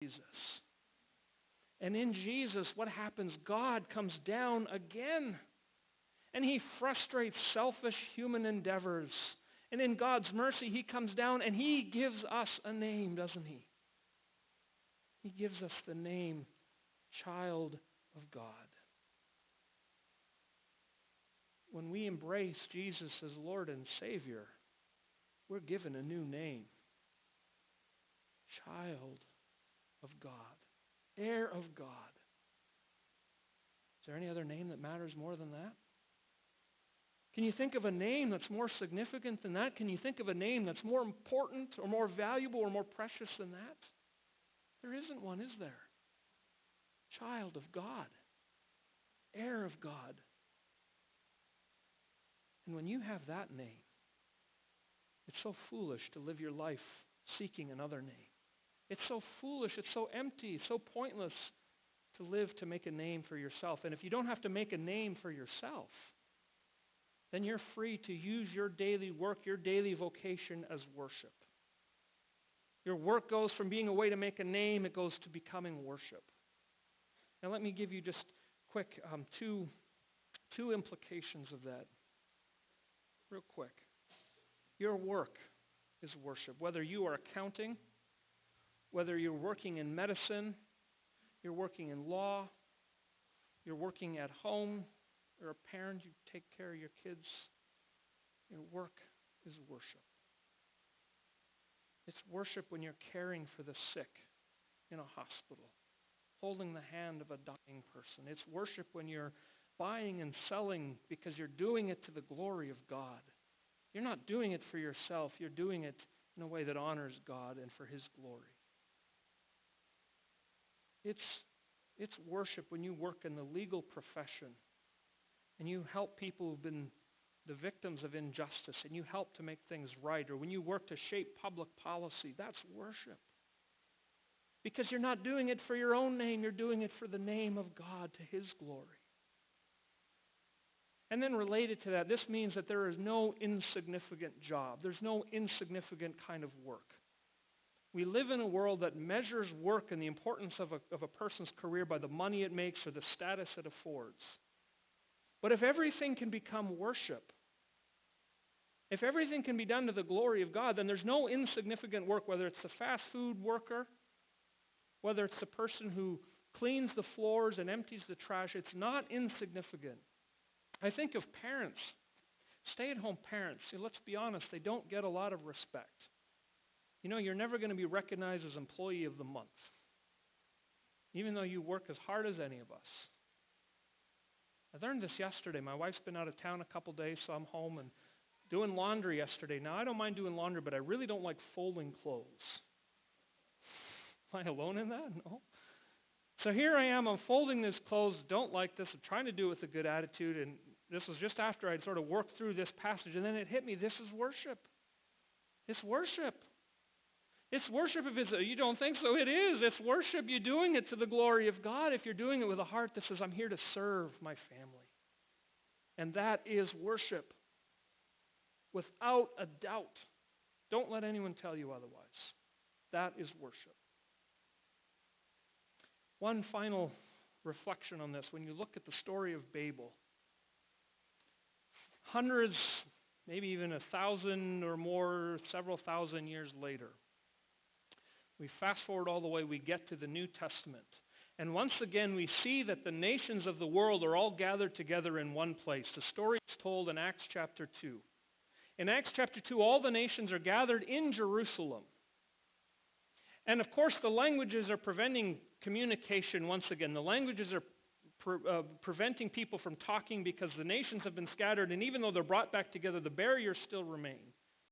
Jesus. And in Jesus, what happens? God comes down again. And He frustrates selfish human endeavors. And in God's mercy, He comes down and He gives us a name, doesn't He? He gives us the name Child of God. When we embrace Jesus as Lord and Savior, we're given a new name. Child of God. Heir of God. Is there any other name that matters more than that? Can you think of a name that's more significant than that? Can you think of a name that's more important or more valuable or more precious than that? There isn't one, is there? Child of God. Heir of God. And when you have that name, it's so foolish to live your life seeking another name. It's so foolish, it's so empty, so pointless to live to make a name for yourself. And if you don't have to make a name for yourself, then you're free to use your daily work, your daily vocation as worship. Your work goes from being a way to make a name, it goes to becoming worship. Now let me give you just quick two implications of that. Real quick. Your work is worship. Whether you are accounting, whether you're working in medicine, you're working in law, you're working at home, you're a parent, you take care of your kids, your work is worship. It's worship when you're caring for the sick in a hospital, holding the hand of a dying person. It's worship when you're buying and selling because you're doing it to the glory of God. You're not doing it for yourself. You're doing it in a way that honors God and for His glory. It's worship when you work in the legal profession and you help people who've been the victims of injustice and you help to make things right, or when you work to shape public policy. That's worship. Because you're not doing it for your own name, you're doing it for the name of God, to His glory. And then related to that, this means that there is no insignificant job. There's no insignificant kind of work. We live in a world that measures work and the importance of a person's career by the money it makes or the status it affords. But if everything can become worship, if everything can be done to the glory of God, then there's no insignificant work, whether it's the fast food worker, whether it's the person who cleans the floors and empties the trash. It's not insignificant. I think of parents, stay-at-home parents. See, let's be honest, they don't get a lot of respect. You know, you're never going to be recognized as Employee of the Month, even though you work as hard as any of us. I learned this yesterday. My wife's been out of town a couple days, so I'm home and doing laundry yesterday. Now, I don't mind doing laundry, but I really don't like folding clothes. Am I alone in that? No. So here I am, I'm folding these clothes, don't like this, I'm trying to do it with a good attitude, and this was just after I'd sort of worked through this passage, and then it hit me, this is worship. It's worship. It's worship if you don't think so, it is. It's worship. You're doing it to the glory of God if you're doing it with a heart that says, I'm here to serve my family. And that is worship. Without a doubt. Don't let anyone tell you otherwise. That is worship. One final reflection on this. When you look at the story of Babel, hundreds, maybe even 1,000 or more, several thousand years later, we fast forward all the way, we get to the New Testament. And once again, we see that the nations of the world are all gathered together in one place. The story is told in Acts chapter 2. In Acts chapter 2, all the nations are gathered in Jerusalem. And of course, the languages are preventing communication once again. The languages are preventing people from talking because the nations have been scattered, and even though they're brought back together, the barriers still remain.